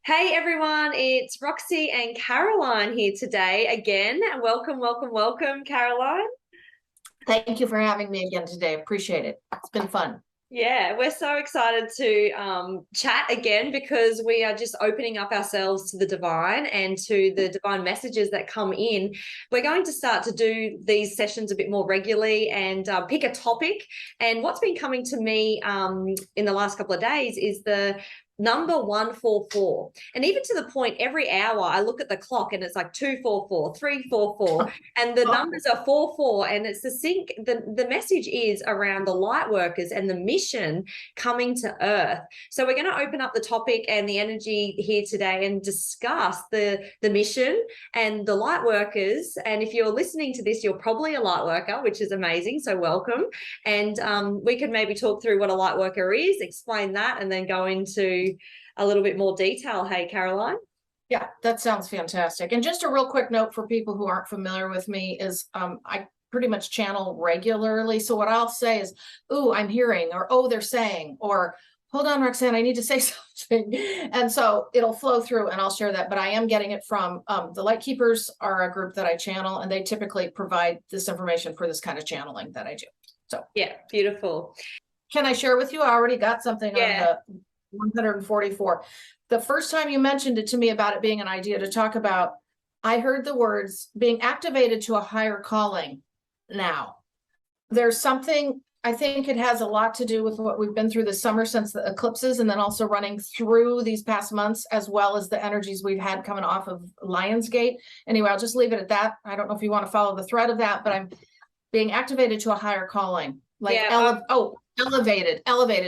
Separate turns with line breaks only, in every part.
Hey everyone, it's Roxy and Caroline here today again. Welcome, welcome, welcome, Caroline.
Thank you for having me again today. Appreciate it. It's been fun.
Yeah, we're so excited to chat again because we are just opening up ourselves to the divine and to the divine messages that come in. We're going to start to do these sessions a bit more regularly and pick a topic. And what's been coming to me in the last couple of days is the number 144. And even to the point, every hour I look at the clock and it's like 244, 344, and the numbers are 44. And it's the sync, the message is around the light workers and the mission coming to earth. So we're going to open up the topic and the energy here today and discuss the mission and the light workers. And if you're listening to this, you're probably a light worker, which is amazing. So welcome. And we could maybe talk through what a light worker is, explain that, and then go into a little bit more detail. Hey, Caroline.
Yeah, that sounds fantastic. And just a real quick note for people who aren't familiar with me is I pretty much channel regularly. So what I'll say is, ooh, I'm hearing, or oh, they're saying, or hold on, Roxanne, I need to say something. And so it'll flow through and I'll share that. But I am getting it from the Light Keepers are a group that I channel, and they typically provide this information for this kind of channeling that I do. So
yeah, beautiful.
Can I share with you? I already got something on the 144. The first time you mentioned it to me about it being an idea to talk about, I heard the words being activated to a higher calling. Now, there's something, I think it has a lot to do with what we've been through this summer since the eclipses, and then also running through these past months, as well as the energies we've had coming off of Lionsgate. Anyway, I'll just leave it at that. I don't know if you want to follow the thread of that, but I'm being activated to a higher calling, like elevated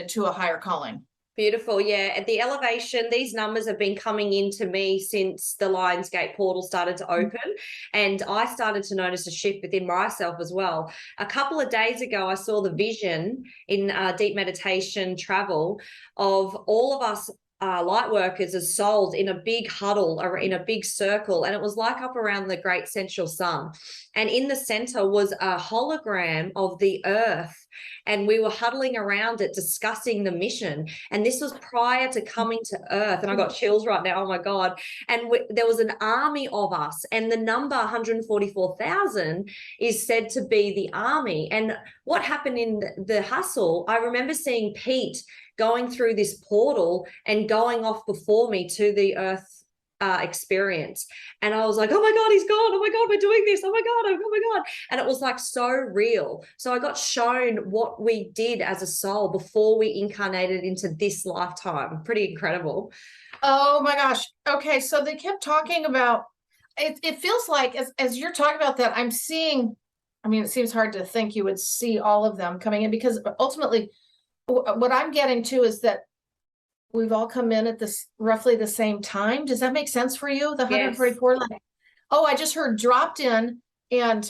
to a higher calling.
Beautiful. Yeah. At the elevation, these numbers have been coming into me since the Lionsgate portal started to open. And I started to notice a shift within myself as well. A couple of days ago, I saw the vision in deep meditation travel of all of us light workers as souls in a big huddle or in a big circle, and it was like up around the great central sun, and in the center was a hologram of the earth, and we were huddling around it discussing the mission. And this was prior to coming to earth, and I got chills right now, oh my god. And there was an army of us, and the number 144,000 is said to be the army. And what happened in the hustle, I remember seeing Pete going through this portal and going off before me to the earth experience. And I was like, oh my God, he's gone. Oh my God, we're doing this. Oh my God, oh my God. And it was like so real. So I got shown what we did as a soul before we incarnated into this lifetime. Pretty incredible.
Oh my gosh. Okay. So they kept talking about it. It feels like as you're talking about that, I'm seeing, I mean, it seems hard to think you would see all of them coming in, because ultimately what I'm getting to is that we've all come in at this roughly the same time. Does that make sense for you? The 144, like, oh, I just heard dropped in, and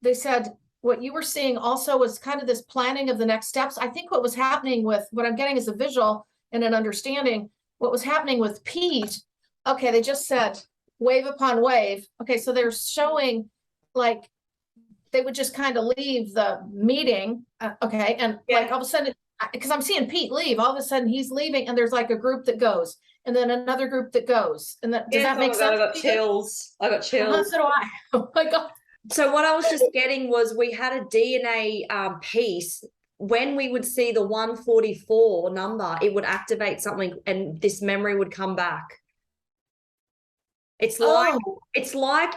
they said what you were seeing also was kind of this planning of the next steps. I think what was happening with what I'm getting is a visual and an understanding. What was happening with Pete, okay, they just said wave upon wave. Okay, so they're showing like they would just kind of leave the meeting, okay, and like all of a sudden, because I'm seeing Pete leave, all of a sudden he's leaving, and there's like a group that goes, and then another group that goes, and that does that make sense?
I got chills. I got chills.
So do I. Oh my God.
So what I was just getting was we had a DNA piece. When we would see the 144 number, it would activate something, and this memory would come back. It's like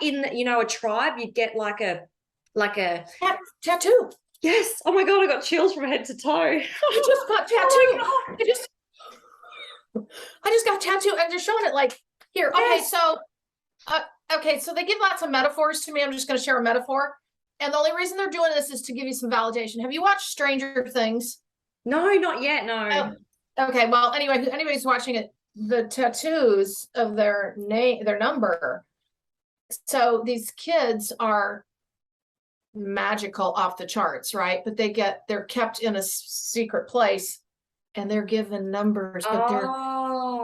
in a tribe, you'd get like a
tattoo.
Yes. Oh my God, I got chills from head to toe.
I just got tattoo. Oh I just got tattoo, and they're showing it like here. Yes. Okay, so they give lots of metaphors to me. I'm just going to share a metaphor. And the only reason they're doing this is to give you some validation. Have you watched Stranger Things?
No, not yet. No.
Okay. Well, anyway, anybody's watching it, the tattoos of their name, their number. So these kids are magical off the charts, right? But they're kept in a secret place, and they're given numbers, but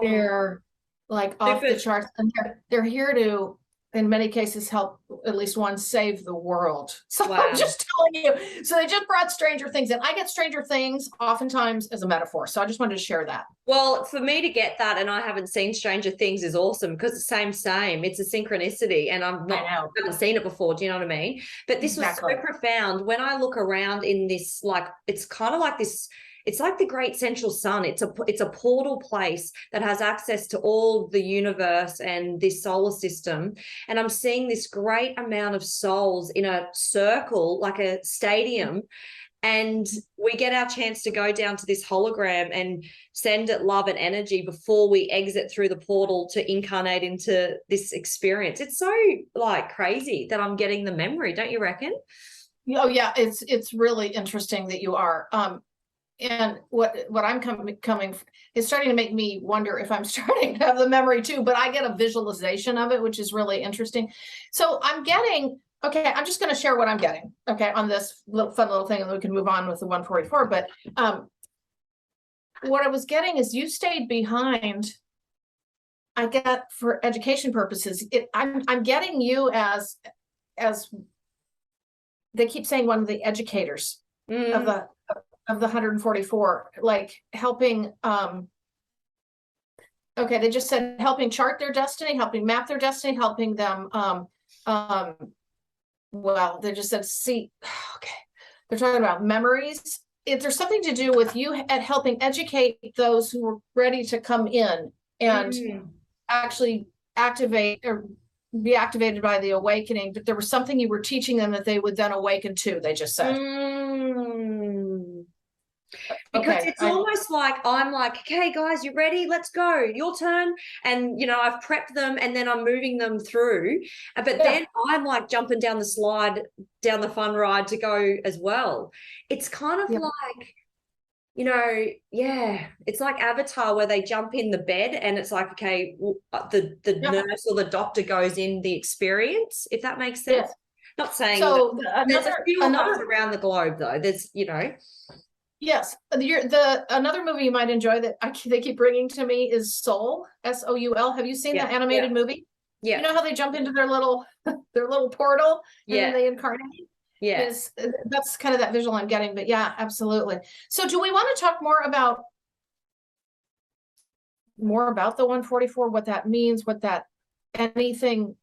they're like off the charts, and they're here to in many cases help at least one save the world. So
Wow.
I'm just telling you. So they just brought Stranger Things in. I get Stranger Things oftentimes as a metaphor. So I just wanted to share that.
Well, for me to get that, and I haven't seen Stranger Things, is awesome because it's same. It's a synchronicity, and I haven't seen it before. Do you know what I mean? But this was so profound. When I look around in this, like, it's kind of like this. It's like the great central sun. It's a portal place that has access to all the universe and this solar system. And I'm seeing this great amount of souls in a circle, like a stadium. And we get our chance to go down to this hologram and send it love and energy before we exit through the portal to incarnate into this experience. It's so like crazy that I'm getting the memory, don't you reckon?
Oh yeah, it's really interesting that you are. And what I'm coming is starting to make me wonder if I'm starting to have the memory too, but I get a visualization of it, which is really interesting. So I'm getting, okay, I'm just going to share what I'm getting, okay, on this fun little thing, and then we can move on with the 144. But what I was getting is you stayed behind. I get for education purposes. I'm getting you as they keep saying, one of the educators of the 144, like helping. Okay, they just said helping chart their destiny, helping map their destiny, helping them. Well, they just said, see, okay, they're talking about memories. If there's something to do with you at helping educate those who were ready to come in and actually activate or be activated by the awakening, that there was something you were teaching them that they would then awaken to, they just said.
Because it's almost like I'm like, okay, guys, you ready? Let's go. Your turn. And, you know, I've prepped them and then I'm moving them through. But then I'm like jumping down the slide, down the fun ride to go as well. It's kind of like, you know, it's like Avatar where they jump in the bed and it's like, okay, the nurse or the doctor goes in the experience, if that makes sense.
Yes.
Not saying
so
there's a few of us around the globe though. There's, you know.
Yes, another movie you might enjoy that they keep bringing to me is Soul, Soul. Have you seen that animated movie? Yeah. You know how they jump into their little portal and then they incarnate? Yeah. That's kind of that visual I'm getting, but yeah, absolutely. So do we want to talk more about the 144, what that means, anything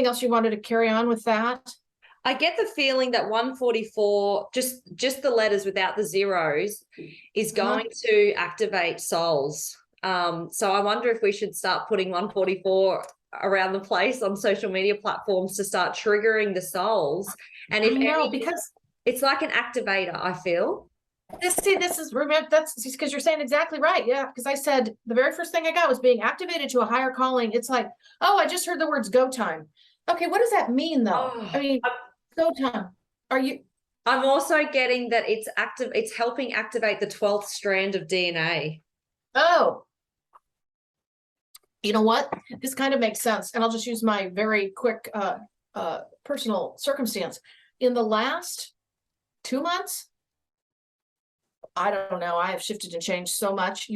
else you wanted to carry on with that?
I get the feeling that 144, just the letters without the zeros, is going to activate souls. So I wonder if we should start putting 144 around the place on social media platforms to start triggering the souls. And because it's like an activator, I feel.
This is, remember, that's because you're saying exactly right. Yeah, because I said the very first thing I got was being activated to a higher calling. It's like, oh, I just heard the words go time. Okay, what does that mean though? I mean, go time. I'm
also getting that it's helping activate the 12th strand of DNA.
Oh. You know what? This kind of makes sense. And I'll just use my very quick personal circumstance. In the last 2 months, I don't know, I have shifted and changed so much.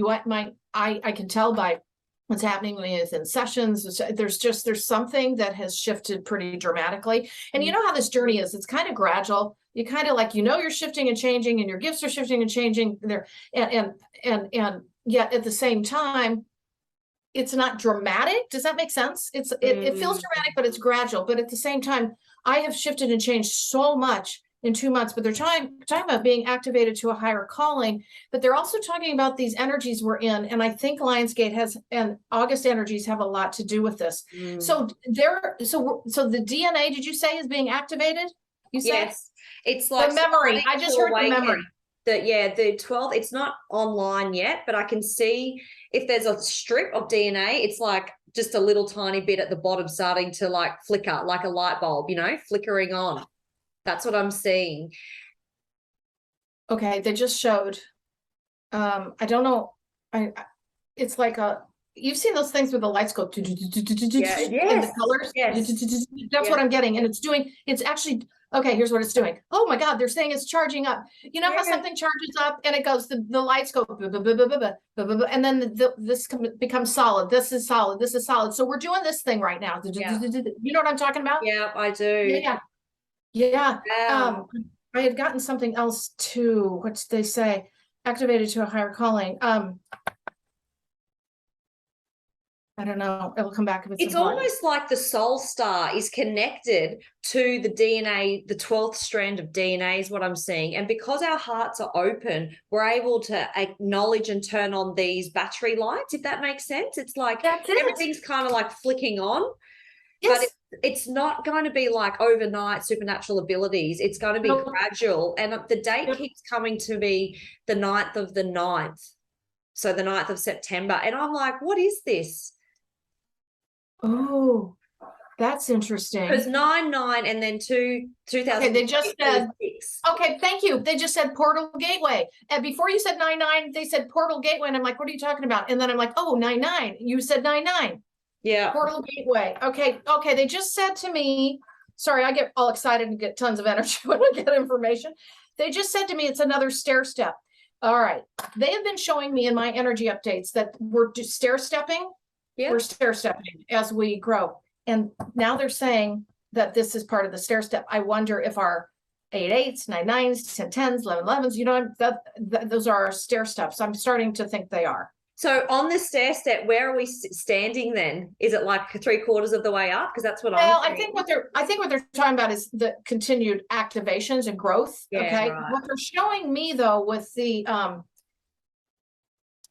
I can tell by what's happening within sessions. There's something that has shifted pretty dramatically. And you know how this journey is, it's kind of gradual. You kind of like, you're shifting and changing and your gifts are shifting and changing there. And yet at the same time, it's not dramatic. Does that make sense? It feels dramatic, but it's gradual. But at the same time, I have shifted and changed so much in 2 months, but they're talking about being activated to a higher calling, but they're also talking about these energies we're in. And I think Lionsgate and August energies have a lot to do with this. So the DNA, did you say, is being activated? You said? Yes.
It's like
the memory. I just heard the memory.
The 12, it's not online yet, but I can see if there's a strip of DNA, it's like just a little tiny bit at the bottom starting to like flicker, like a light bulb, flickering on. That's what I'm seeing.
Okay, they just showed. I don't know. It's like you've seen those things where the lights go and the colors. Yes. That's what I'm getting, and it's actually Okay, here's what it's doing. Oh my God, they're saying it's charging up. You know how
Yeah.
something charges up and it goes, the lights go, and then this becomes solid. This is solid. This is solid. So we're doing this thing right now.
Yeah.
You know what I'm talking about?
Yeah, I do.
Yeah. Yeah.
Wow.
I had gotten something else too. What did they say? Activated to a higher calling. I don't know. It'll come back if it's
It's
important.
almost like the soul star is connected to the DNA, the 12th strand of DNA is what I'm seeing. And because our hearts are open, we're able to acknowledge and turn on these battery lights, if that makes sense. It's like everything's kind of like flicking on. Yes. But it's not going to be like overnight supernatural abilities. It's going to be gradual. And the date keeps coming to me the 9th of the 9th. So the 9th of September. And I'm like, what is this?
Oh, that's interesting.
Because 9/9 and then 2000.
Okay, they just said. Okay, thank you. They just said portal gateway, and before you said 9/9, they said portal gateway, and I'm like, what are you talking about? And then I'm like, oh, 9/9. You said 9/9.
Yeah,
portal gateway. Okay, okay. They just said to me. Sorry, I get all excited and get tons of energy when I get information. They just said to me it's another stair step. All right, they have been showing me in my energy updates that we're stair stepping. Yeah. We're stair stepping as we grow. And now they're saying that this is part of the stair step. I wonder if our 8/8s, 9/9s, 10/10s, 11/11s, you know, those are our stair steps. I'm starting to think they are.
So on the stair step, where are we standing then? Is it like 3/4 of the way up? Because that's what
I think what they're talking about is the continued activations and growth. Yeah, okay. Right. What they're showing me though with the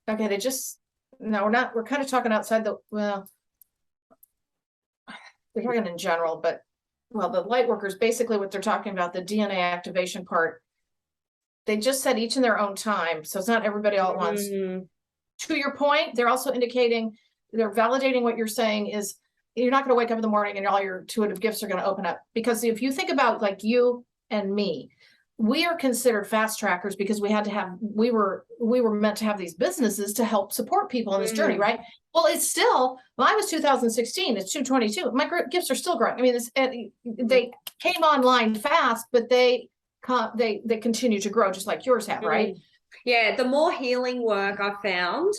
okay, they just no, we're kind of talking outside the, well, they're talking in general, but well, the light workers, basically what they're talking about, the DNA activation part, they just said each in their own time. So it's not everybody all at once. To your point, they're also indicating, they're validating what you're saying is you're not going to wake up in the morning and all your intuitive gifts are going to open up. Because if you think about like you and me, we are considered fast trackers because we were meant to have these businesses to help support people in this journey, right? Well, it's still, I was 2016, it's 2022. My gifts are still growing. I mean, they came online fast, but they continue to grow just like yours have, right?
Yeah, the more healing work I've found,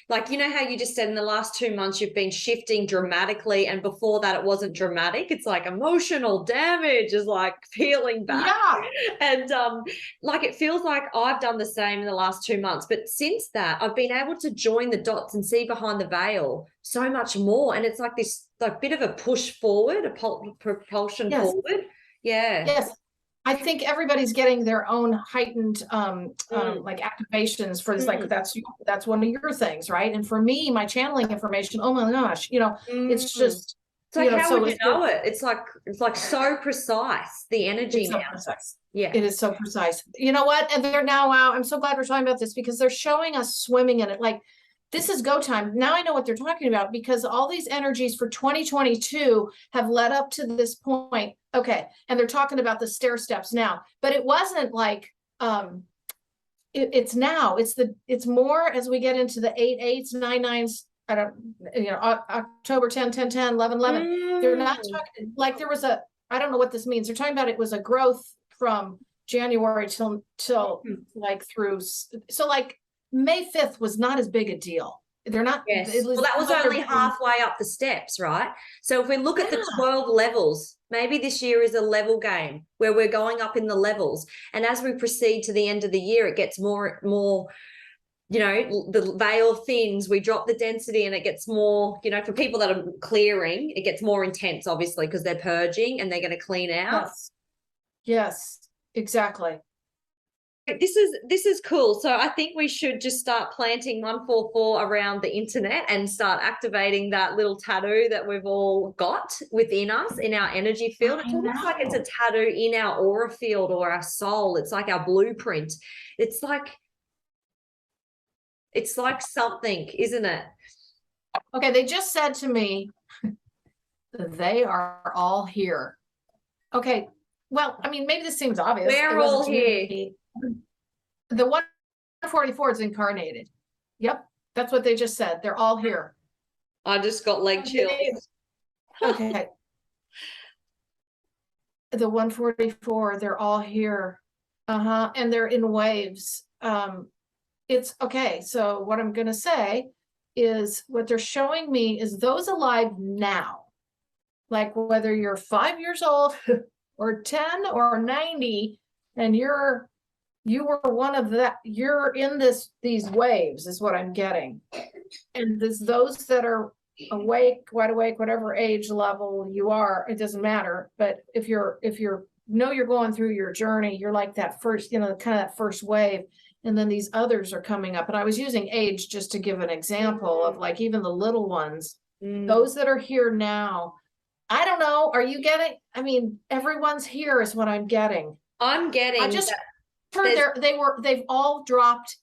like, you know how you just said in the last 2 months you've been shifting dramatically, and before that it wasn't dramatic. It's like emotional damage is like peeling back. Yeah. And like it feels like I've done the same in the last 2 months. But since that, I've been able to join the dots and see behind the veil so much more. And it's like this like bit of a push forward, a propulsion forward. Yeah.
Yes. I think everybody's getting their own heightened like activations for this. Like that's one of your things, right? And for me, my channeling information, oh my gosh, you know, it's just
it's like, how would you know it? It's like so precise, the energy now.
Precise. Yeah, it is so precise. You know what? And they're now out. I'm so glad we're talking about this because they're showing us swimming in it. Like, this is go time. Now I know what they're talking about because all these energies for 2022 have led up to this point. Okay. And they're talking about the stair steps now, but it wasn't like, it's now, it's more as we get into the 8/8s, 9/9s, I don't, you know, October 10, 10, 10, 11, 11. They're not talking like there was I don't know what this means. They're talking about it was a growth from January till like through. So like, May 5th was not as big a deal. They're not.
Yes. Well, that was only halfway up the steps, right? So if we look at the 12 levels, maybe this year is a level game where we're going up in the levels. And as we proceed to the end of the year, it gets more, you know, the veil thins, we drop the density and it gets more, you know, for people that are clearing, it gets more intense, obviously, because they're purging and they're going to clean out.
Yes, exactly.
This is cool. So I think we should just start planting 144 around the internet and start activating that little tattoo that we've all got within us in our energy field. It's almost like it's a tattoo in our aura field or our soul. It's like our blueprint. It's like something, isn't it?
Okay, they just said to me, they are all here. Okay, well, I mean, maybe this seems obvious.
We're all here.
The 144 is incarnated. Yep, that's what they just said. They're all here.
I just got leg chills.
Okay. the 144, they're all here. And they're in waves. It's okay. So what I'm going to say is what they're showing me is those alive now, like whether you're 5 years old or 10 or 90, and you were one of that, you're in these waves is what I'm getting. And there's those that are awake, wide awake, whatever age level you are, it doesn't matter. But if you're you're going through your journey, you're like that first, kind of that first wave, and then these others are coming up. And I was using age just to give an example of like even the little ones, those that are here now. I don't know. Are you getting? I mean, everyone's here is what I'm getting.
I'm getting.
I just heard they've all dropped.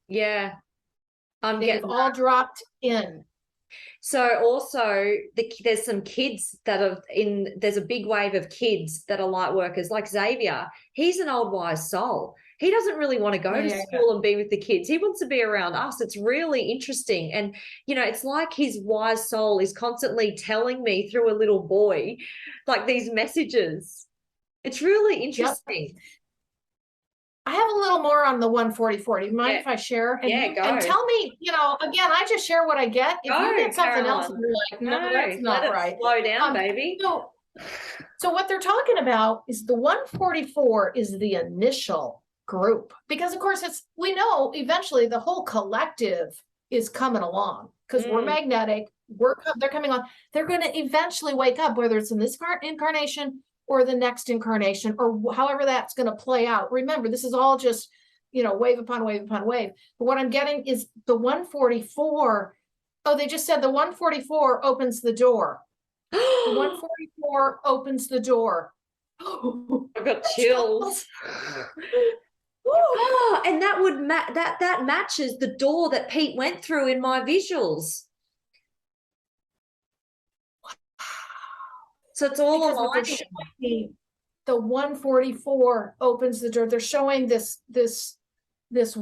Yeah,
they've all dropped in.
So also there's some kids that are there's a big wave of kids that are light workers, like Xavier. He's an old wise soul. He doesn't really want to go to school and be with the kids. He wants to be around us. It's really interesting. And, it's like his wise soul is constantly telling me through a little boy, like these messages. It's really interesting.
Yep. I have a little more on the 144. Do you mind if I share? And,
go.
And tell me, again, I just share what I get. If you get something else, you're like, no, that's not right.
Slow down, baby.
So what they're talking about is the 144 is the initial group, because of course we know eventually the whole collective is coming along because we're magnetic. They're coming on. They're going to eventually wake up, whether it's in this incarnation or the next incarnation, or however that's going to play out. Remember, this is all just, wave upon wave upon wave. But what I'm getting is the 144. Oh, they just said the 144 opens the door. The 144 opens the door.
I've got chills. And that would that matches the door that Pete went through in my visuals. So it's all aligning.
The 144 opens the door. They're showing this. I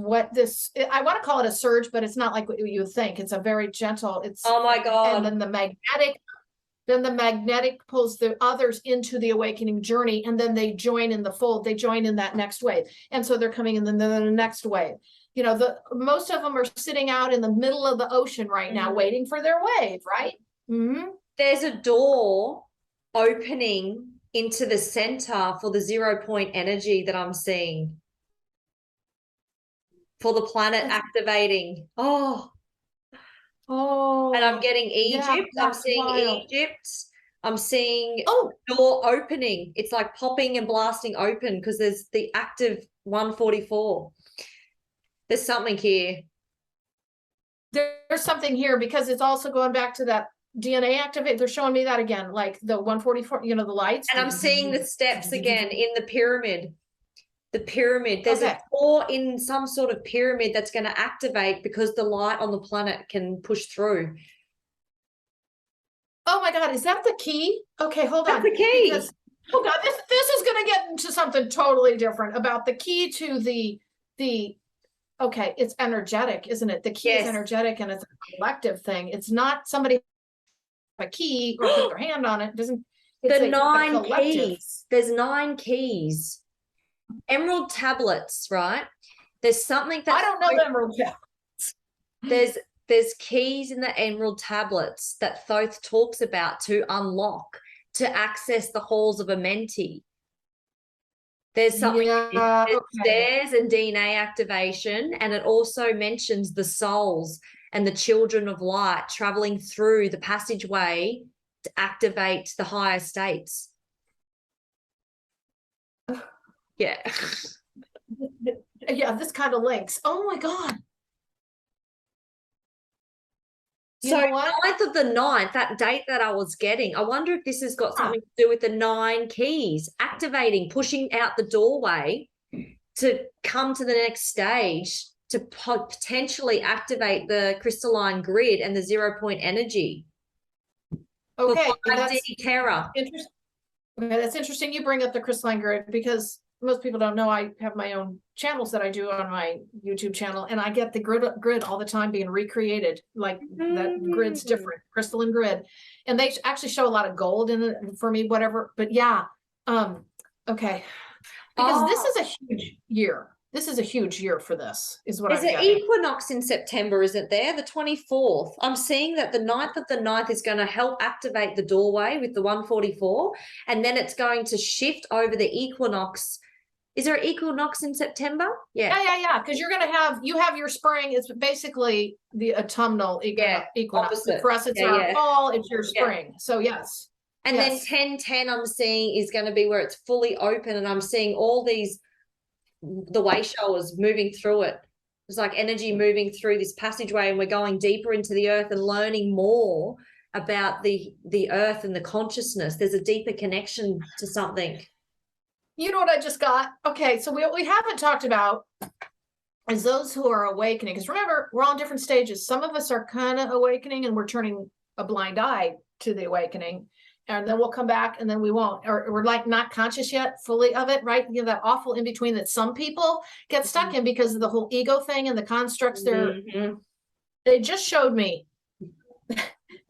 want to call it a surge, but it's not like what you would think. It's a very gentle.
Oh my God.
And then the magnetic pulls the others into the awakening journey, and then they join in the fold. They join in that next wave, and so they're coming in the next wave. Most of them are sitting out in the middle of the ocean right now, waiting for their wave. Right? Mm-hmm.
There's a door opening into the center for the 0 point energy that I'm seeing for the planet activating. Oh, and I'm getting Egypt. I'm seeing Egypt. I'm seeing door opening. It's like popping and blasting open because there's the active 144. There's something here.
There's something here because it's also going back to that DNA activate. They're showing me that again, like the 144, the lights.
And I'm seeing the steps again in the pyramid. The pyramid. There's a door in some sort of pyramid that's going to activate because the light on the planet can push through.
Oh my God, is that the key? Okay, hold on.
That's the key.
Because, oh God, this is going to get into something totally different about the key to the okay, it's energetic, isn't it? The key is energetic, and it's a collective thing. It's not somebody a key or put their hand on it. It's
the 9 keys. There's 9 keys. Emerald tablets, right? There's something that
I don't know emerald tablets.
There's keys in the emerald tablets that Thoth talks about to unlock, to access the halls of a mentee. There's something stairs and DNA activation, and it also mentions the souls and the children of light traveling through the passageway to activate the higher states. Yeah.
Yeah, this kind of links. Oh my God.
So 9th of the 9th, that date that I was getting, I wonder if this has got something to do with the 9 keys, activating, pushing out the doorway to come to the next stage, to potentially activate the crystalline grid and the 0 point energy.
Okay,
that's terror.
Interesting. Okay, that's interesting. You bring up the crystalline grid because most people don't know I have my own channels that I do on my YouTube channel, and I get the grid all the time being recreated. Like that grid's different, crystalline grid, and they actually show a lot of gold in it for me, whatever. But yeah, Okay. Because this
Oh,
is a huge year. This is a huge year for this, is what
there's
I'm
an
getting.
equinox in September, isn't there? The 24th. I'm seeing that the 9th of the 9th is going to help activate the doorway with the 144, and then it's going to shift over the equinox. Is there an equinox in September? Yeah.
Yeah. Because you have your spring. It's basically the autumnal
Yeah.
equinox.
Opposite.
For us, it's
Yeah,
our
yeah.
fall. It's your
Yeah.
spring. So yes,
And then
yes.
1010 I'm seeing is going to be where it's fully open, and I'm seeing all these the way showers moving through it. It's like energy moving through this passageway, and we're going deeper into the earth and learning more about the earth and the consciousness. There's a deeper connection to something.
You know what I just got? Okay, so we haven't talked about is those who are awakening. Because remember, we're all in different stages. Some of us are kind of awakening and we're turning a blind eye to the awakening. And then we'll come back and then we won't. Or we're like not conscious yet fully of it, right? You know, that awful in between that some people get stuck in because of the whole ego thing and the constructs they just showed me.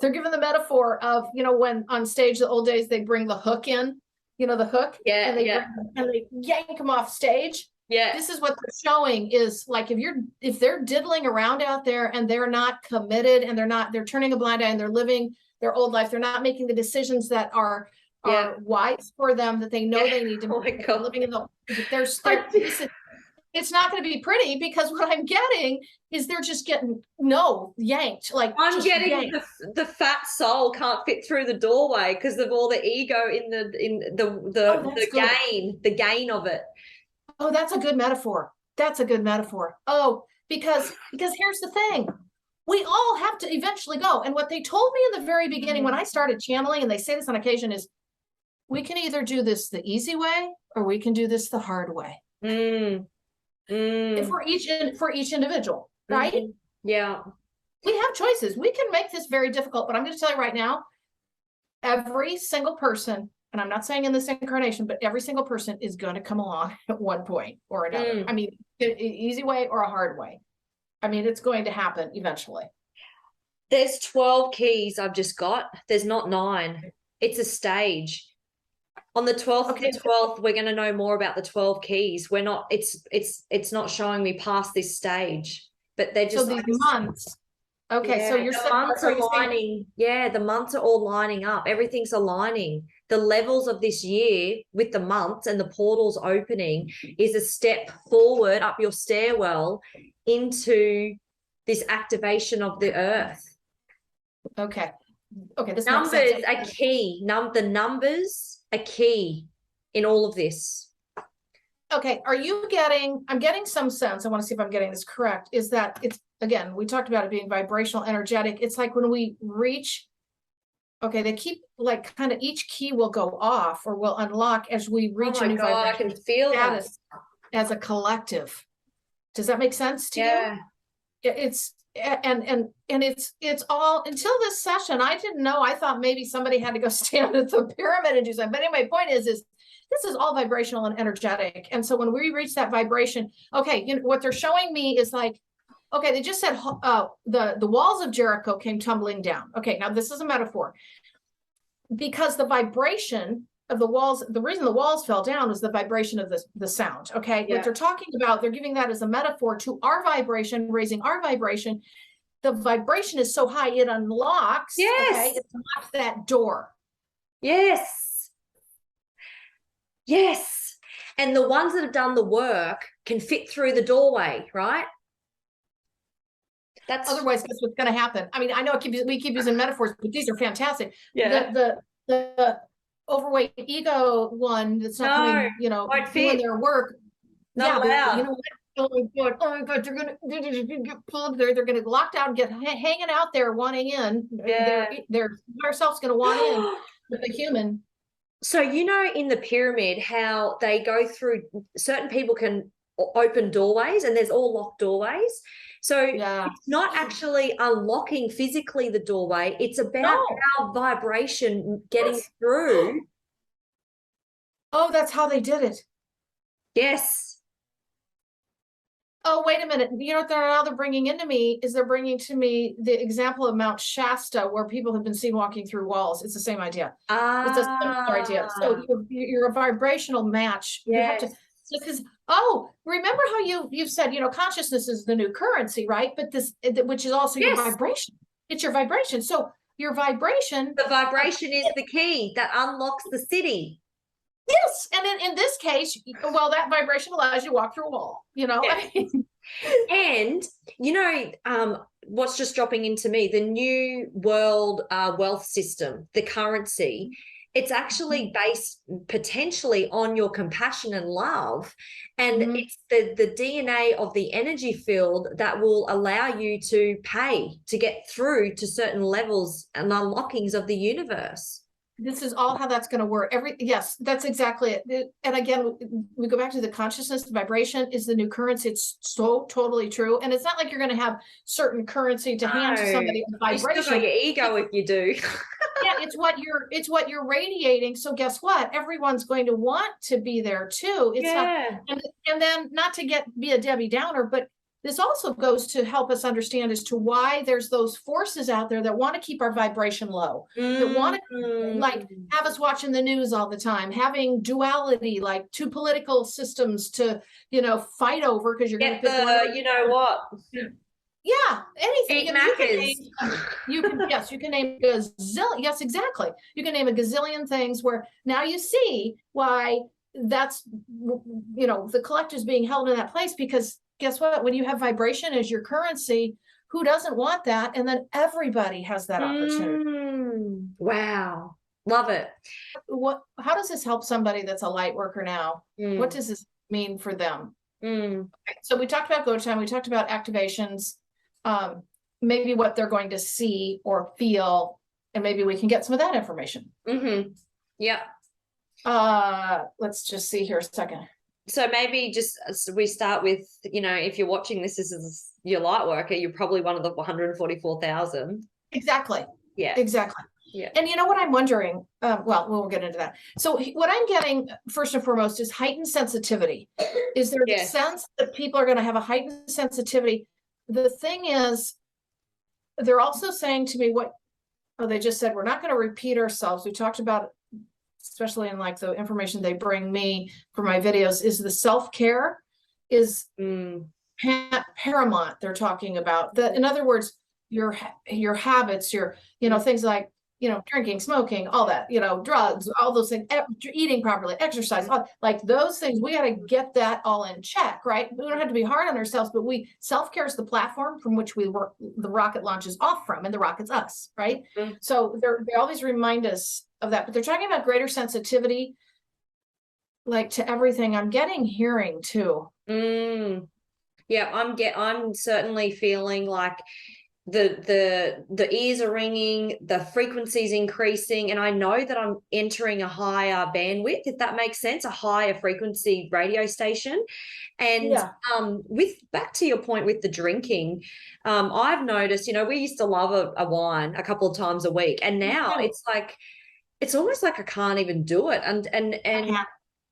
They're given the metaphor of, you know, when on stage the old days they bring the hook in, you know, the hook,
Yeah,
and
yeah.
and they yank them off stage.
Yeah.
This is what they're showing is like if they're diddling around out there and they're not committed and they're turning a blind eye and they're living their old life, they're not making the decisions that are wise for them, that they know they need to
Oh my God.
living in the it's not going to be pretty, because what I'm getting is they're just getting yanked. Like
I'm getting
yanked.
the fat soul can't fit through the doorway because of all the ego in the gain of it.
Oh, that's a good metaphor. That's a good metaphor. Oh, because here's the thing. We all have to eventually go. And what they told me in the very beginning when I started channeling, and they say this on occasion, is we can either do this the easy way or we can do this the hard way. For each individual, right?
Yeah.
We have choices. We can make this very difficult, but I'm going to tell you right now, every single person, and I'm not saying in this incarnation, but every single person is going to come along at one point or another. I mean, easy way or a hard way. I mean, it's going to happen eventually.
There's 12 keys I've just got. There's not 9. It's a stage. On the 12th of the 12th, we're going to know more about the 12 keys. We're not, it's not showing me past this stage, but they're just
so these months. Okay,
yeah,
so you're
the months are lining. Yeah, the months are all lining up. Everything's aligning. The levels of this year with the months and the portals opening is a step forward up your stairwell into this activation of the earth.
Okay. This
numbers are key. The numbers are key in all of this.
Okay, I'm getting some sense, I want to see if I'm getting this correct, is that it's, again, we talked about it being vibrational, energetic. It's like when we reach, okay, they keep like kind of each key will go off or will unlock as we reach a new vibration.
I can feel
status as a collective. Does that make sense to you? It's and it's all, until this session, I didn't know. I thought maybe somebody had to go stand at the pyramid and do something. But anyway, point is this is all vibrational and energetic. And so when we reach that vibration, okay, you know, what they're showing me is like, okay, they just said the walls of Jericho came tumbling down. Okay, now this is a metaphor, because the vibration of the walls, the reason the walls fell down was the vibration of the sound. Okay, what they're talking about, they're giving that as a metaphor to our vibration, raising our vibration. The vibration is so high it unlocks.
Yes.
Okay, it unlocks that door.
Yes. Yes. And the ones that have done the work can fit through the doorway, right? That's
otherwise that's what's going to happen. I mean, I know we keep using metaphors, but these are fantastic.
Yeah.
The overweight ego one that's not coming, you know, doing their work.
Not allowed.
You know what? Oh my God, they're gonna get pulled. They're gonna lock down, get hanging out there, wanting in. Their higher self's gonna want in with the human.
So, you know, in the pyramid, how they go through, certain people can open doorways, and there's all locked doorways. So it's not actually unlocking physically the doorway. It's about our vibration getting through.
Oh, that's how they did it.
Yes.
oh, wait a minute. You know what they're bringing into me is they're bringing to me the example of Mount Shasta, where people have been seen walking through walls. It's the same idea. It's a similar idea. So you're a vibrational match. You have
yes.
to, because, remember how you've said, consciousness is the new currency, right? But which is also your
Yes.
vibration. It's your vibration. So your vibration.
The vibration is the key that unlocks the city.
Yes. And in this case, well, that vibration allows you to walk through a wall,
Yes. And what's just dropping into me, the new world wealth system, the currency, it's actually based potentially on your compassion and love, and it's the DNA of the energy field that will allow you to pay to get through to certain levels and unlockings of the universe.
This is all how that's going to work. Yes, that's exactly it. And again, we go back to the consciousness, the vibration is the new currency. It's so totally true. And it's not like you're going to have certain currency to hand to somebody in vibration.
You still got your ego if you do.
Yeah, it's what you're radiating. So guess what? Everyone's going to want to be there too. It's not, and then not to be a Debbie Downer, but this also goes to help us understand as to why there's those forces out there that want to keep our vibration low, that want to like have us watching the news all the time, having duality, like two political systems to, fight over, because you're going to pick one.
You know what?
Yeah, anything.
You
can name a gazillion. Yes, exactly. You can name a gazillion things where now you see why that's, the collective's being held in that place, because guess what? When you have vibration as your currency, who doesn't want that? And then everybody has that opportunity.
Wow. Love it.
How does this help somebody that's a light worker now? What does this mean for them? Okay, so we talked about go time. We talked about activations, maybe what they're going to see or feel, and maybe we can get some of that information.
Yeah.
Let's just see here a second.
So maybe we start with, if you're watching this is your light worker, you're probably one of the 144,000.
Exactly.
Yeah.
Exactly.
Yeah.
And you know what I'm wondering? We'll get into that. So what I'm getting first and foremost is heightened sensitivity. Is there the sense that people are going to have a heightened sensitivity? The thing is, they're also saying to me they just said, we're not going to repeat ourselves. We talked about, especially in like the information they bring me for my videos, is the self-care is paramount. They're talking about in other words, your habits, your, things like, drinking, smoking, all that, drugs, all those things, eating properly, exercise, like those things, we got to get that all in check, right? We don't have to be hard on ourselves, but self-care is the platform from which the rocket launches off from, and the rocket's us, right? So they always remind us of that, but they're talking about greater sensitivity, like to everything. I'm getting hearing too.
Yeah, I'm certainly feeling like the ears are ringing, the frequency's increasing, and I know that I'm entering a higher bandwidth, if that makes sense, a higher frequency radio station. And with back to your point with the drinking, I've noticed, we used to love a wine a couple of times a week, and now it's like, it's almost like I can't even do it.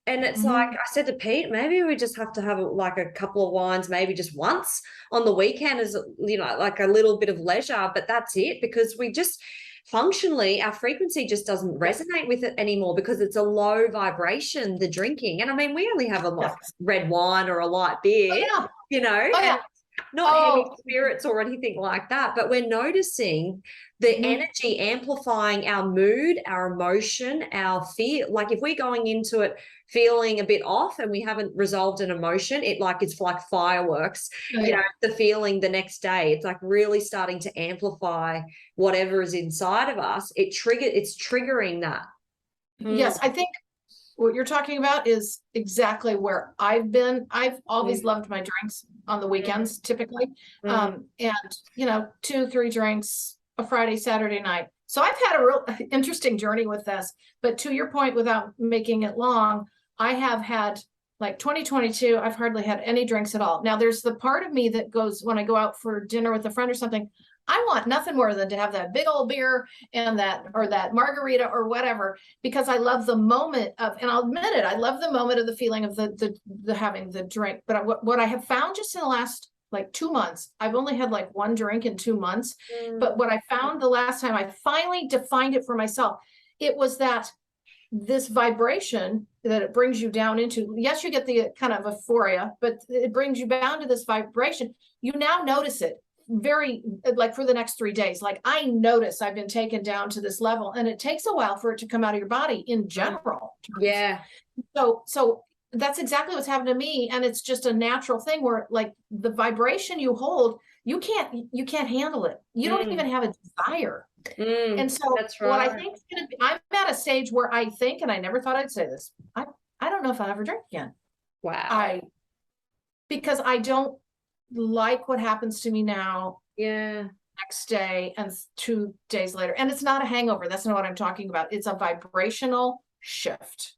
And it's like, I said to Pete, maybe we just have to have like a couple of wines, maybe just once on the weekend, as, like a little bit of leisure, but that's it, because we just functionally, our frequency just doesn't resonate with it anymore, because it's a low vibration, the drinking. And I mean, we only have a red wine or a light beer, not heavy spirits or anything like that, but we're noticing the energy amplifying our mood, our emotion, our fear. Like if we're going into it feeling a bit off and we haven't resolved an emotion, it's like fireworks, the feeling the next day, it's like really starting to amplify whatever is inside of us. It's triggering that.
Yes, I think what you're talking about is exactly where I've been. I've always loved my drinks on the weekends, typically. And 2-3 drinks a Friday, Saturday night. So I've had a real interesting journey with this, but to your point, without making it long, I have had, like 2022, I've hardly had any drinks at all. Now there's the part of me that goes, when I go out for dinner with a friend or something, I want nothing more than to have that big old beer and that margarita or whatever, because I love the moment of, and I'll admit it, I love the moment of the feeling of the having the drink. But what I have found just in the last like 2 months, I've only had like one drink in 2 months. But what I found the last time I finally defined it for myself, it was that this vibration that it brings you down into, yes, you get the kind of euphoria, but it brings you down to this vibration. You now notice it very, like for the next 3 days. Like I notice I've been taken down to this level, and it takes a while for it to come out of your body in general.
Yeah.
So that's exactly what's happened to me. And it's just a natural thing where like the vibration you hold, you can't handle it. You don't even have a desire. And so
that's right.
what I think is going to be, I'm at a stage where I think, and I never thought I'd say this, I don't know if I'll ever drink again.
Wow.
Because I don't like what happens to me now.
Yeah.
Next day and 2 days later. And it's not a hangover. That's not what I'm talking about. It's a vibrational shift.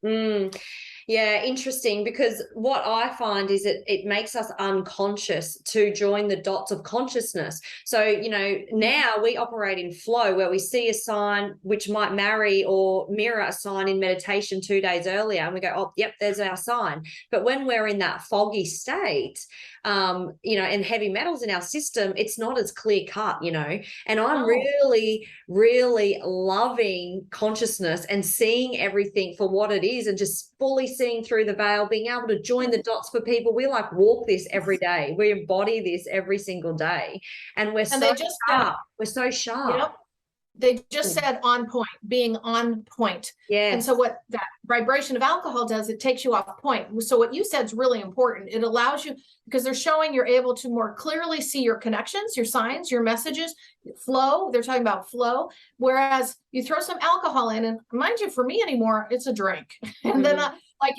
Yeah, interesting, because what I find is it makes us unconscious to join the dots of consciousness. So, you know, now we operate in flow where we see a sign which might marry or mirror a sign in meditation 2 days earlier, and we go, oh, yep, there's our sign. But when we're in that foggy state, you know, and heavy metals in our system, it's not as clear cut, you know. And I'm really, really loving consciousness and seeing everything for what it is, and just fully seeing through the veil, being able to join the dots for people. We like walk this every day. We embody this every single day. And we're so sharp. We're so sharp.
Yep. They just said on point, being on point.
Yeah.
And so what that vibration of alcohol does, it takes you off point. So what you said is really important. It allows you, because they're showing you're able to more clearly see your connections, your signs, your messages, flow. They're talking about flow. Whereas you throw some alcohol in, and mind you, for me anymore, it's a drink. And then like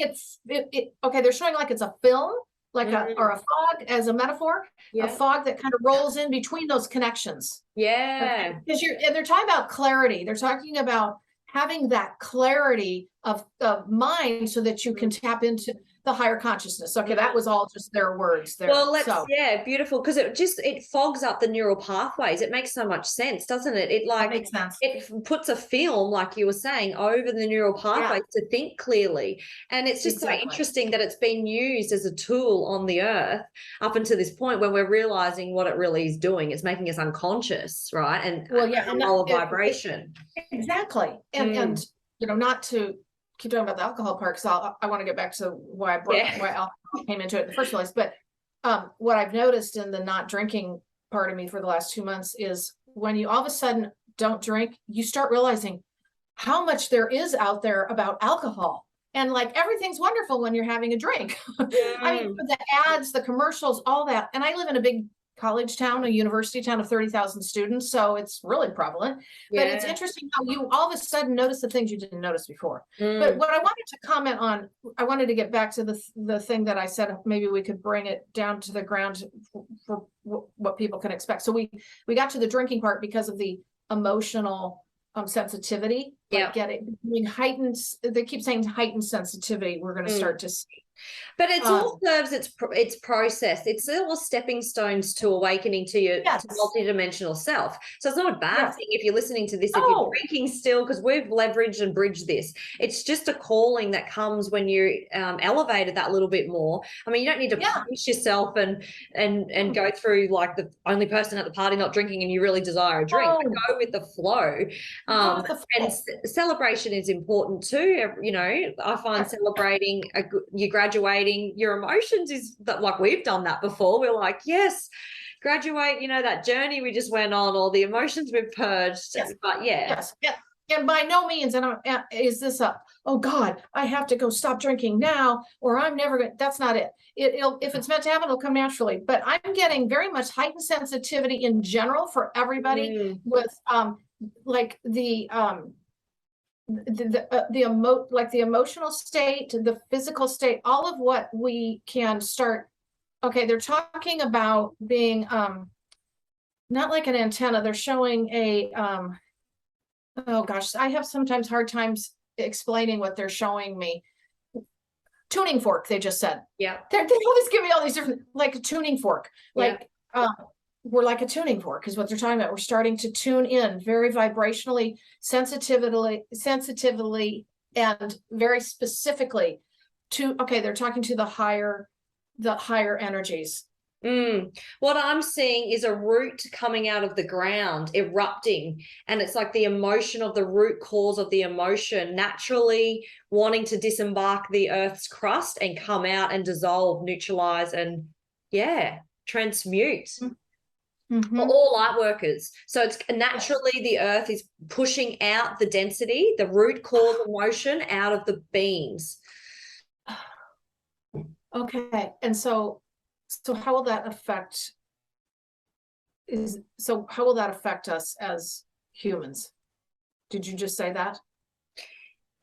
okay, they're showing like it's a film, like or a fog as a metaphor, a fog that kind of rolls in between those connections.
Yeah.
Because they're talking about clarity. They're talking about having that clarity of mind so that you can tap into the higher consciousness. Okay, that was all just their words there.
Well, yeah, beautiful, because it fogs up the neural pathways. It makes so much sense, doesn't it? It like
makes sense.
It puts a film, like you were saying, over the neural pathways to think clearly. And it's just so interesting that it's been used as a tool on the earth up until this point, when we're realizing what it really is doing. It's making us unconscious, right? And lower vibration.
Exactly. And you know, not to keep talking about the alcohol part, because I want to get back to why why alcohol came into it in the first place. But what I've noticed in the not drinking part of me for the last 2 months is when you all of a sudden don't drink, you start realizing how much there is out there about alcohol. And like everything's wonderful when you're having a drink. I mean, the ads, the commercials, all that. And I live in a big college town, a university town of 30,000 students. So it's really prevalent, but it's interesting how you all of a sudden notice the things you didn't notice before. But what I wanted to comment on, I wanted to get back to the thing that I said, maybe we could bring it down to the ground for what people can expect. So we got to the drinking part because of the emotional sensitivity, like being heightened. They keep saying heightened sensitivity. We're going to start to see.
But it's all serves its process. It's all stepping stones to awakening to your multidimensional self. So it's not a bad thing if you're listening to this, if you're drinking still, because we've leveraged and bridged this. It's just a calling that comes when you're elevated that little bit more. I mean, you don't need to push yourself and go through like the only person at the party not drinking and you really desire a drink. But go with the flow. And celebration is important too. You know, I find celebrating your graduating your emotions is that, like, we've done that before. We're like, yes, graduate, you know, that journey we just went on, or the emotions we've purged. But
and by no means is this oh God, I have to go stop drinking now, or I'm never going. That's not it. It'll, if it's meant to happen, it'll come naturally. But I'm getting very much heightened sensitivity in general for everybody with like the emotional state, the physical state, all of what we can start. Okay, they're talking about being not like an antenna. They're showing a oh gosh, I have sometimes hard times explaining what they're showing me. Tuning fork, they just said. They always give me all these different, like a tuning fork, like we're like a tuning fork is what they're talking about. We're starting to tune in very vibrationally, sensitively, and very specifically to, okay, they're talking to the higher energies.
What I'm seeing is a root coming out of the ground, erupting, and it's like the emotion of the root cause of the emotion naturally wanting to disembark the earth's crust and come out and dissolve, neutralize, and transmute. For all light workers. So it's naturally the earth is pushing out the density, the root cause emotion out of the beings.
Okay. And so how will that affect us as humans? Did you just say that?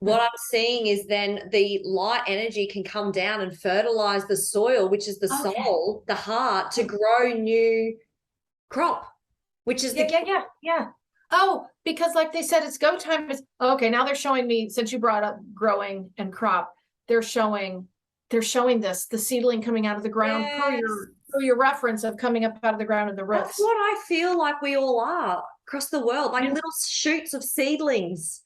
What I'm seeing is then the light energy can come down and fertilize the soil, which is the soul, the heart, to grow new crop, which is
yeah. Oh, because like they said, it's go time. Okay, now they're showing me, since you brought up growing and crop, they're showing this, the seedling coming out of the ground, per your reference of coming up out of the ground in the roots.
That's what I feel like we all are across the world, like little shoots of seedlings.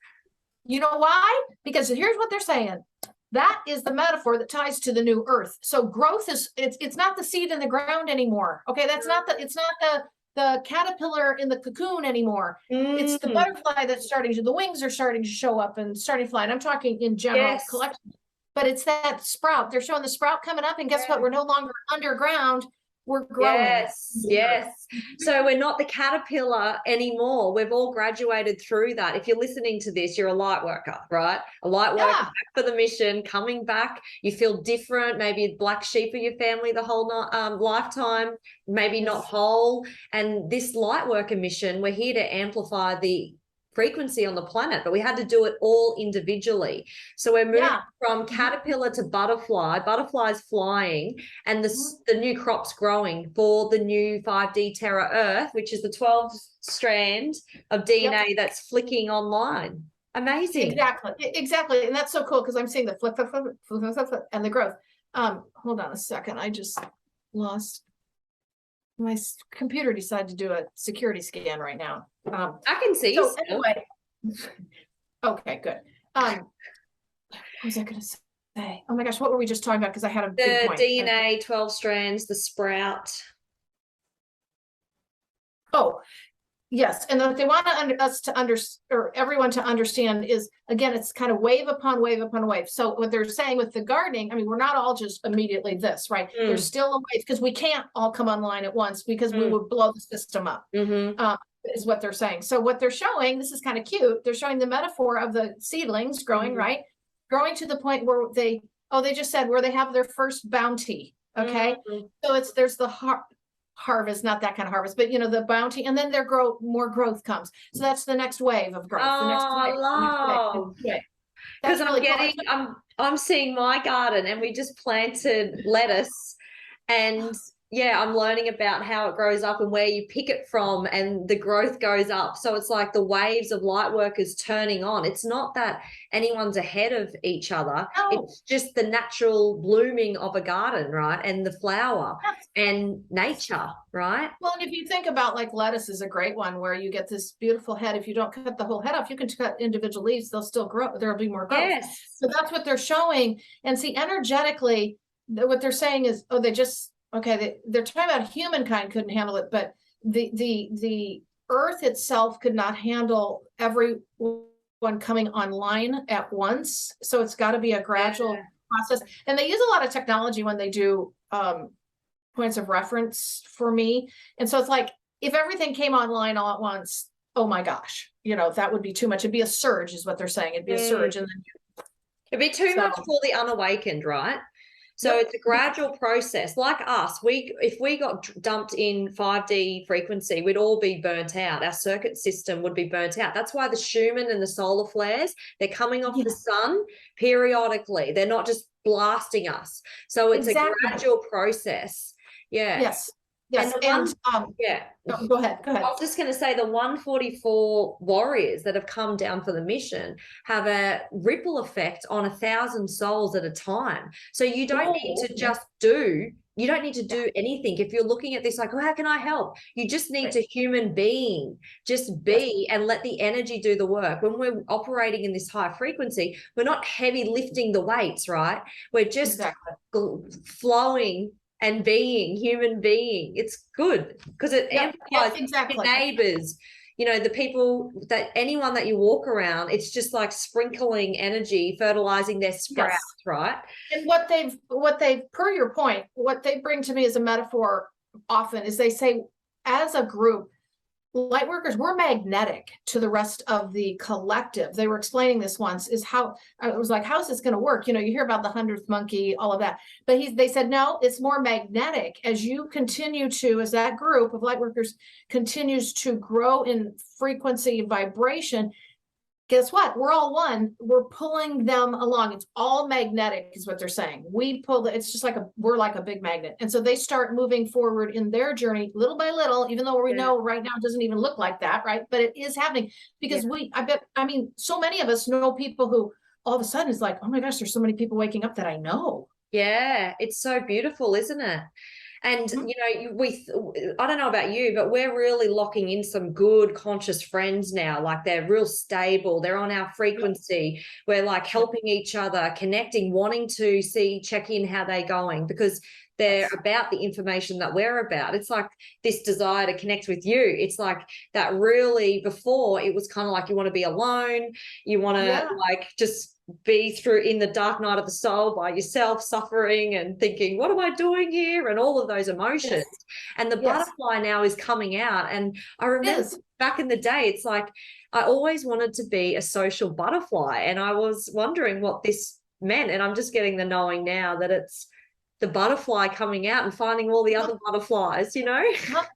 You know why? Because here's what they're saying. That is the metaphor that ties to the new earth. So growth is, it's not the seed in the ground anymore. Okay, it's not the caterpillar in the cocoon anymore. It's the butterfly that's the wings are starting to show up and starting to fly. And I'm talking in general collection. But it's that sprout. They're showing the sprout coming up, and guess what? We're no longer underground. We're growing.
Yes. So we're not the caterpillar anymore. We've all graduated through that. If you're listening to this, you're a light worker, right? A light worker back for the mission, coming back. You feel different, maybe a black sheep of your family the whole lifetime, maybe not whole. And this light worker mission, we're here to amplify the frequency on the planet, but we had to do it all individually. So we're moving from caterpillar to butterflies flying, and the new crops growing for the new 5D Terra Earth, which is the 12 strand of DNA that's flicking online. Amazing.
Exactly. And that's so cool because I'm seeing the flip, and the growth. Hold on a second. I just lost my computer, decided to do a security scan right now.
I can see.
So anyway, okay, good. What was I going to say? Oh my gosh, what were we just talking about? Because I had a big point.
DNA, 12 strands, the sprout.
Oh, yes. And what they want everyone to understand is, again, it's kind of wave upon wave upon wave. So what they're saying with the gardening, I mean, we're not all just immediately this, right? There's still a wave because we can't all come online at once because we would blow the system up. Is what they're saying. So what they're showing, this is kind of cute. They're showing the metaphor of the seedlings growing, right? Growing to the point where they just said where they have their first bounty. Okay. So there's the harvest, not that kind of harvest, but the bounty, and then more growth comes. So that's the next wave of growth.
Because I'm seeing my garden, and we just planted lettuce, and I'm learning about how it grows up and where you pick it from, and the growth goes up. So it's like the waves of light workers turning on. It's not that anyone's ahead of each other. No. It's just the natural blooming of a garden, right? And the flower and nature, right?
Well, and if you think about, like, lettuce is a great one where you get this beautiful head. If you don't cut the whole head off, you can cut individual leaves. They'll still grow. There'll be more growth.
Yes.
So that's what they're showing. And see, energetically, what they're saying is, they're talking about humankind couldn't handle it, but the earth itself could not handle everyone coming online at once. So it's got to be a gradual process. And they use a lot of technology when they do points of reference for me. And so it's like, if everything came online all at once, oh my gosh, that would be too much. It'd be a surge is what they're saying. It'd be a surge. And then
it'd be too much for the unawakened, right? So it's a gradual process. Like us, if we got dumped in 5D frequency, we'd all be burnt out. Our circuit system would be burnt out. That's why the Schumann and the solar flares, they're coming off the sun periodically. They're not just blasting us. So it's a gradual process. Yeah.
Yes. Yes. Go ahead.
I was just going to say the 144 warriors that have come down for the mission have a ripple effect on 1,000 souls at a time. So you don't need to just do You don't need to do anything. If you're looking at this like, oh, how can I help? You just need to human being, just be, and let the energy do the work. When we're operating in this high frequency, we're not heavy lifting the weights, right? We're just flowing and being human being. It's good because it amplifies your neighbors, you know, the people, that anyone that you walk around, it's just like sprinkling energy, fertilizing their sprouts, right?
And what they've, per your point, what they bring to me as a metaphor often is they say, as a group, light workers, we're magnetic to the rest of the collective. They were explaining this once, is how, I was like, how's this going to work? You know, you hear about the 100th monkey, all of that, but they said, no, it's more magnetic as you continue to, as that group of light workers continues to grow in frequency and vibration. Guess what? We're all one. We're pulling them along. It's all magnetic is what they're saying. We pull it's just like we're like a big magnet. And so they start moving forward in their journey little by little, even though we know right now it doesn't even look like that, right? But it is happening because I mean, so many of us know people who all of a sudden is like, oh my gosh, there's so many people waking up that I know.
Yeah, it's so beautiful, isn't it? And, you know, I don't know about you, but we're really locking in some good conscious friends now. Like they're real stable. They're on our frequency. We're like helping each other, connecting, wanting to check in how they're going because they're about the information that we're about. It's like this desire to connect with you. It's like that really, before it was kind of like you want to be alone. You want to like just be through in the dark night of the soul by yourself, suffering and thinking, what am I doing here? And all of those emotions. And the butterfly now is coming out. And I remember back in the day, it's like, I always wanted to be a social butterfly. And I was wondering what this meant. And I'm just getting the knowing now that it's the butterfly coming out and finding all the other butterflies, you know?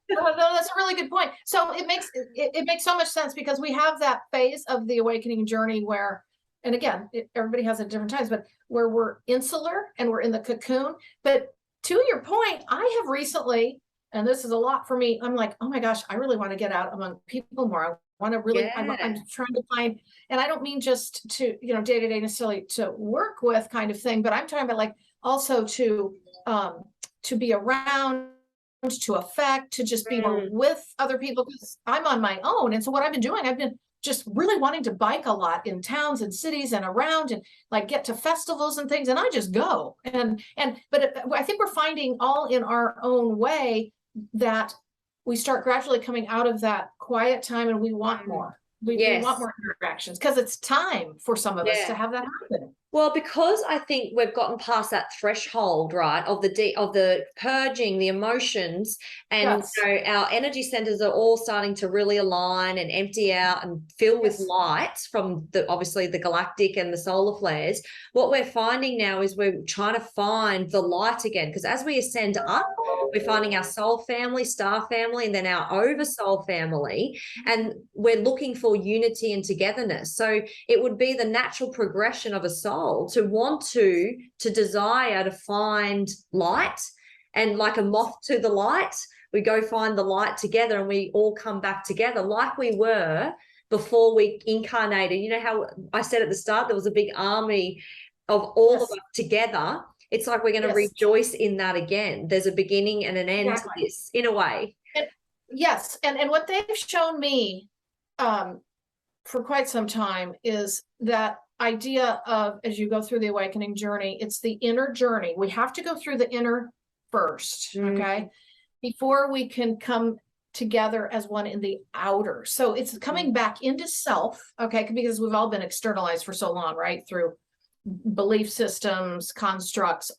No, that's a really good point. So it makes so much sense because we have that phase of the awakening journey where, and again, everybody has it at different times, but where we're insular and we're in the cocoon. But to your point, I have recently, and this is a lot for me, I'm like, oh my gosh, I really want to get out among people more. I want to really, I'm trying to find, and I don't mean just to, you know, day-to-day necessarily to work with kind of thing, but I'm talking about like also to be around, to affect, to just be more with other people because I'm on my own. And so what I've been doing, I've been just really wanting to bike a lot in towns and cities and around and like get to festivals and things. And I just go but I think we're finding all in our own way that we start gradually coming out of that quiet time and we want more. We want more interactions because it's time for some of us to have that happen.
Well, because I think we've gotten past that threshold, right, of the purging the emotions, and you know, our energy centers are all starting to really align and empty out and fill with light from obviously the galactic and the solar flares. What we're finding now is we're trying to find the light again, because as we ascend up, we're finding our soul family, star family, and then our oversoul family, and we're looking for unity and togetherness. So it would be the natural progression of a soul to want to desire to find light, and like a moth to the light, we go find the light together and we all come back together like we were before we incarnated. You know how I said at the start there was a big army of all of us together. It's like we're going to rejoice in that again. There's a beginning and an end to this in a way.
And what they've shown me for quite some time is that idea of, as you go through the awakening journey, it's the inner journey. We have to go through the inner first, okay, before we can come together as one in the outer. So it's coming back into self, okay, because we've all been externalized for so long, right, through belief systems, constructs,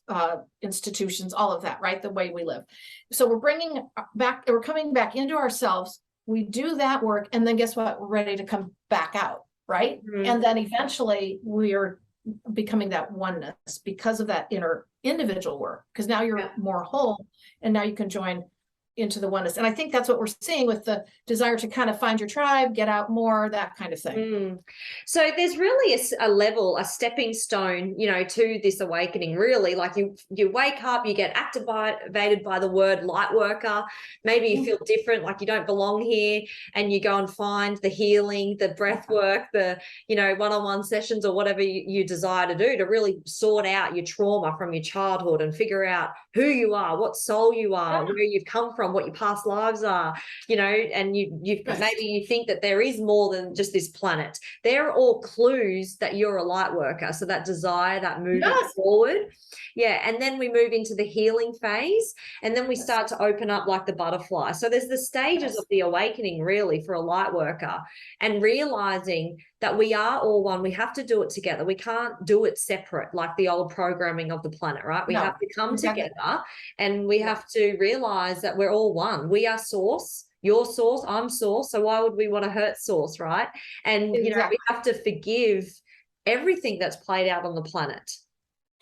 institutions, all of that, right, the way we live. So we're coming back into ourselves. We do that work, and then guess what? We're ready to come back out. Right. And then eventually we are becoming that oneness because of that inner individual work, because now you're more whole and now you can join into the oneness. And I think that's what we're seeing with the desire to kind of find your tribe, get out more, that kind of thing.
So there's really a level, a stepping stone, you know, to this awakening, really. Like you wake up, you get activated by the word light worker. Maybe you feel different, like you don't belong here, and you go and find the healing, the breath work, the, you know, one-on-one sessions or whatever you desire to do to really sort out your trauma from your childhood and figure out who you are, what soul you are, where you've come from, what your past lives are, you know, and maybe you think that there is more than just this planet. They're all clues that you're a light worker. So that desire, that moving forward. Yeah. And then we move into the healing phase, and then we start to open up like the butterfly. So there's the stages of the awakening, really, for a light worker, and realizing that we are all one. We have to do it together. We can't do it separate like the old programming of the planet, right? We have to come together, and we have to realize that we're all one. We are source. You're source, I'm source. So why would we want to hurt source, right? And, you know, we have to forgive everything that's played out on the planet.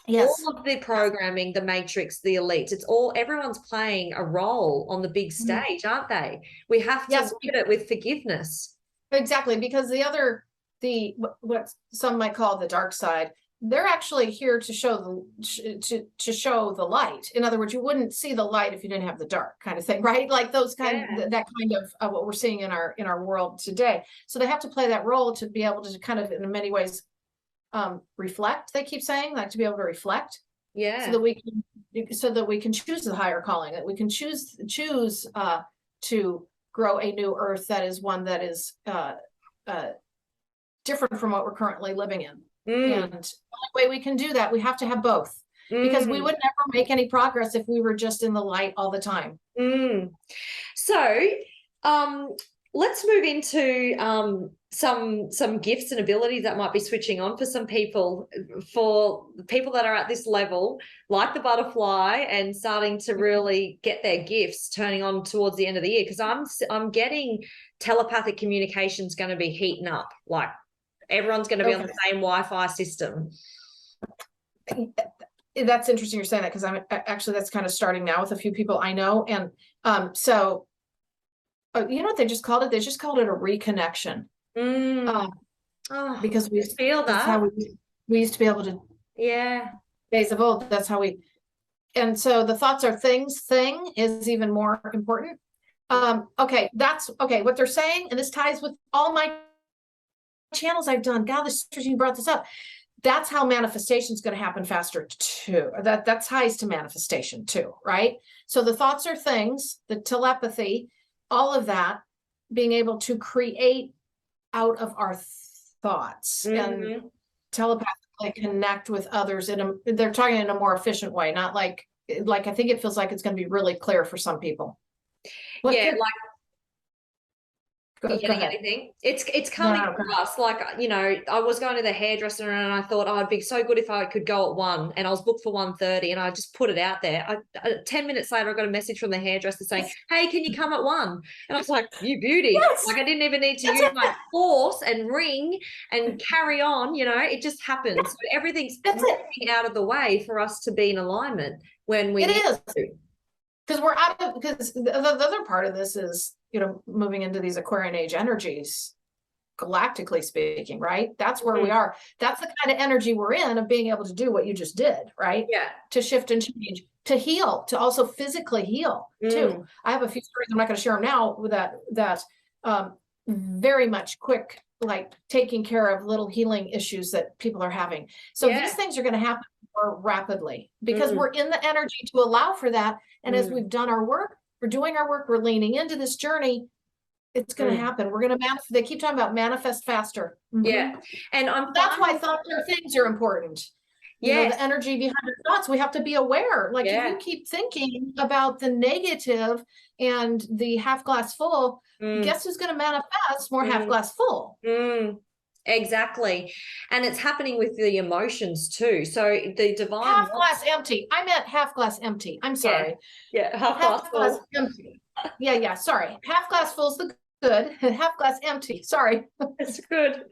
Yes. All of the programming, the matrix, the elites, it's all, everyone's playing a role on the big stage, aren't they? We have to look at it with forgiveness.
Exactly, because what some might call the dark side, they're actually here to show to show the light. In other words, you wouldn't see the light if you didn't have the dark, kind of thing, right? Like those that kind of what we're seeing in our world today. So they have to play that role to be able to kind of, in many ways, reflect. They keep saying, like, to be able to reflect, so that we can choose the higher calling, that we can choose to grow a new earth that is one that is different from what we're currently living in. And the only way we can do that, we have to have both, because we would never make any progress if we were just in the light all the time.
So let's move into some gifts and abilities that might be switching on for some people, for people that are at this level, like the butterfly, and starting to really get their gifts turning on towards the end of the year. Because I'm getting telepathic communication is going to be heating up. Like, everyone's going to be on the same Wi-Fi system.
That's interesting you're saying that, because I'm actually, that's kind of starting now with a few people I know. And so you know what they just called it? They just called it a reconnection. Because we feel that. That's how we used to be able to. Yeah. Days of old. That's how we. And so the thoughts are things. Thing is even more important. Okay, that's okay. What they're saying, and this ties with all my channels I've done. God, this is you brought this up. That's how manifestation is going to happen faster too. That ties to manifestation too, right? So the thoughts are things, the telepathy, all of that, being able to create out of our thoughts and telepathically connect with others they're talking in a more efficient way, not like I think it feels like it's going to be really clear for some people.
Getting anything? It's coming for us. Like, you know, I was going to the hairdresser, and I thought, oh, it'd be so good if I could go at 1, and I was booked for 1:30, and I just put it out there. 10 minutes later, I got a message from the hairdresser saying, hey, can you come at 1? And I was like, you beauty. Like, I didn't even need to use my force and ring and carry on, you know, it just happens. So everything's moving out of the way for us to be in alignment when we need to.
Because we're out of, because the other part of this is, you know, moving into these Aquarian age energies, galactically speaking, right? That's where we are. That's the kind of energy we're in, of being able to do what you just did, right? Yeah. To shift and change, to heal, to also physically heal too. I have a few stories, I'm not going to share them now, with that very much quick, like taking care of little healing issues that people are having. So these things are going to happen more rapidly, because we're in the energy to allow for that. And as we've done our work, we're doing our work, we're leaning into this journey, it's going to happen. We're going to manifest. They keep talking about manifest faster.
Yeah. And
that's why thoughts or things are important. You know, the energy behind the thoughts, we have to be aware. Like, if you keep thinking about the negative and the half glass full, guess who's going to manifest more half glass full?
Exactly. And it's happening with the emotions too. So the divine
half glass empty. I meant half glass empty. I'm sorry.
Yeah, half glass
empty. Yeah, sorry. Half glass full is the good, and half glass empty. Sorry.
That's good.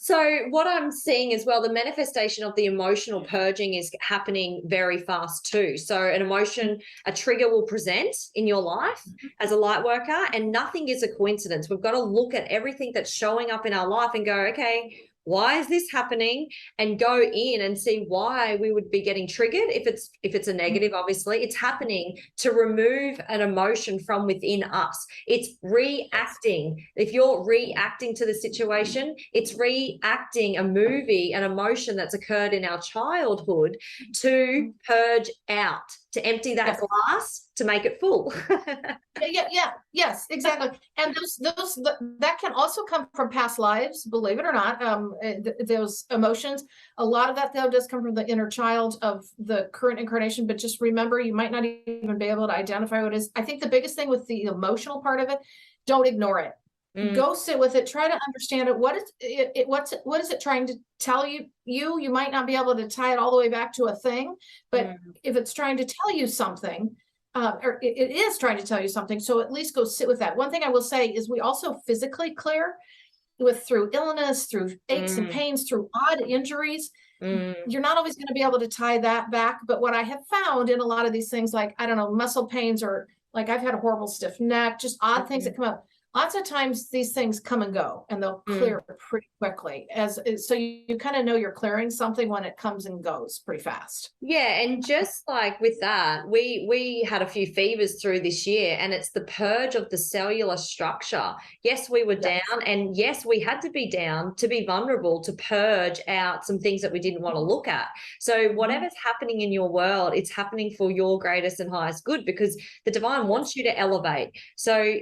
So what I'm seeing as well, the manifestation of the emotional purging is happening very fast too. So an emotion, a trigger will present in your life as a light worker, and nothing is a coincidence. We've got to look at everything that's showing up in our life and go, okay, why is this happening? And go in and see why we would be getting triggered. If it's a negative, obviously, it's happening to remove an emotion from within us. It's reacting. If you're reacting to the situation, it's reacting a movie, an emotion that's occurred in our childhood to purge out, to empty that glass to make it full.
Yes, exactly. And that can also come from past lives, believe it or not. Those emotions, a lot of that though does come from the inner child of the current incarnation. But just remember, you might not even be able to identify what it is. I think the biggest thing with the emotional part of it, don't ignore it. Go sit with it. Try to understand it. What is it trying to tell you? You might not be able to tie it all the way back to a thing, but if it's trying to tell you something, or it is trying to tell you something, so at least go sit with that. One thing I will say is we also physically clear through illness, through aches and pains, through odd injuries. You're not always going to be able to tie that back. But what I have found in a lot of these things, like, I don't know, muscle pains, or like I've had a horrible stiff neck, just odd things that come up. Lots of times these things come and go, and they'll clear pretty quickly. So you kind of know you're clearing something when it comes and goes pretty fast.
Yeah, and just like with that, we had a few fevers through this year, and it's the purge of the cellular structure. Yes, we were down, and yes, we had to be down to be vulnerable, to purge out some things that we didn't want to look at. So whatever's happening in your world, it's happening for your greatest and highest good, because the divine wants you to elevate. So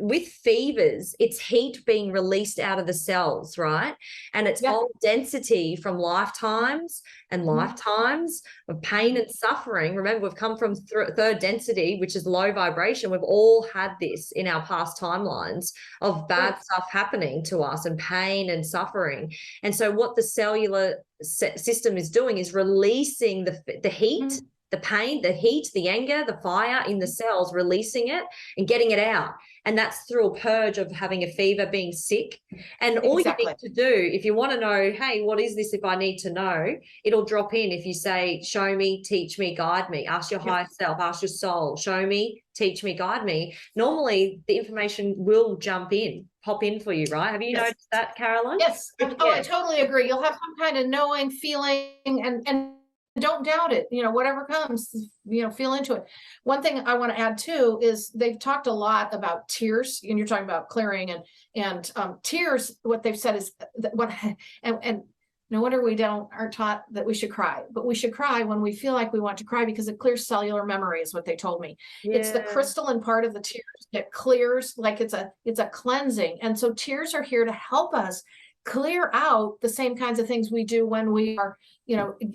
with fevers, it's heat being released out of the cells, right? And it's old density from lifetimes and lifetimes of pain and suffering. Remember, we've come from third density, which is low vibration. We've all had this in our past timelines of bad stuff happening to us, and pain and suffering. And so what the cellular system is doing is releasing the heat, the pain, the heat, the anger, the fire in the cells, releasing it and getting it out. And that's through a purge of having a fever, being sick. And all you need to do, if you want to know, hey, what is this if I need to know, it'll drop in if you say, show me, teach me, guide me. Ask your higher self, ask your soul, show me, teach me, guide me. Normally the information will pop in for you, right? Have you noticed that, Carolyn?
Yes. I totally agree. You'll have some kind of knowing, feeling, and don't doubt it. Whatever comes, feel into it. One thing I want to add too is they've talked a lot about tears, and you're talking about clearing and tears. What they've said is that and no wonder we aren't taught that we should cry, but we should cry when we feel like we want to cry, because it clears cellular memory, is what they told me. It's the crystalline part of the tears that clears, like it's a cleansing. And so tears are here to help us clear out the same kinds of things we do when we are,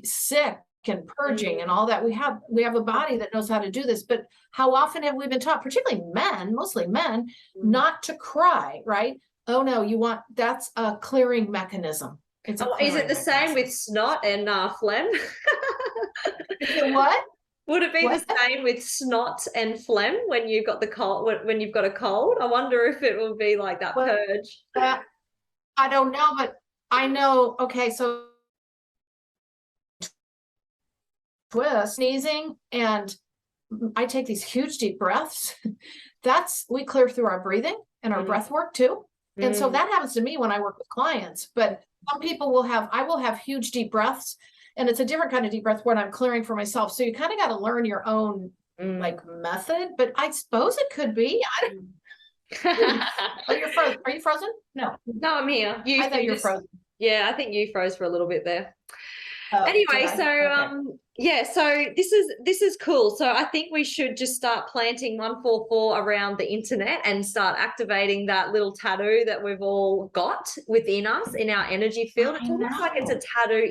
sick and purging and all that. We have a body that knows how to do this. But how often have we been taught, particularly men, mostly men, not to cry, right? Oh no, that's a clearing mechanism. Is
it the same with snot and phlegm?
What?
Would it be the same with snot and phlegm when you've got the cold? When you've got a cold, I wonder if it will be like that purge.
I don't know, but I know. Okay, so sneezing, and I take these huge deep breaths. We clear through our breathing and our breath work too. And so that happens to me when I work with clients. But some people I will have huge deep breaths, and it's a different kind of deep breath when I'm clearing for myself. So you kind of got to learn your own method. But I suppose it could be. Are you frozen? No,
I'm here.
I thought you were frozen.
Yeah, I think you froze for a little bit there. Anyway, so this is cool. So I think we should just start planting 144 around the internet and start activating that little tattoo that we've all got within us in our energy field. It looks like it's a tattoo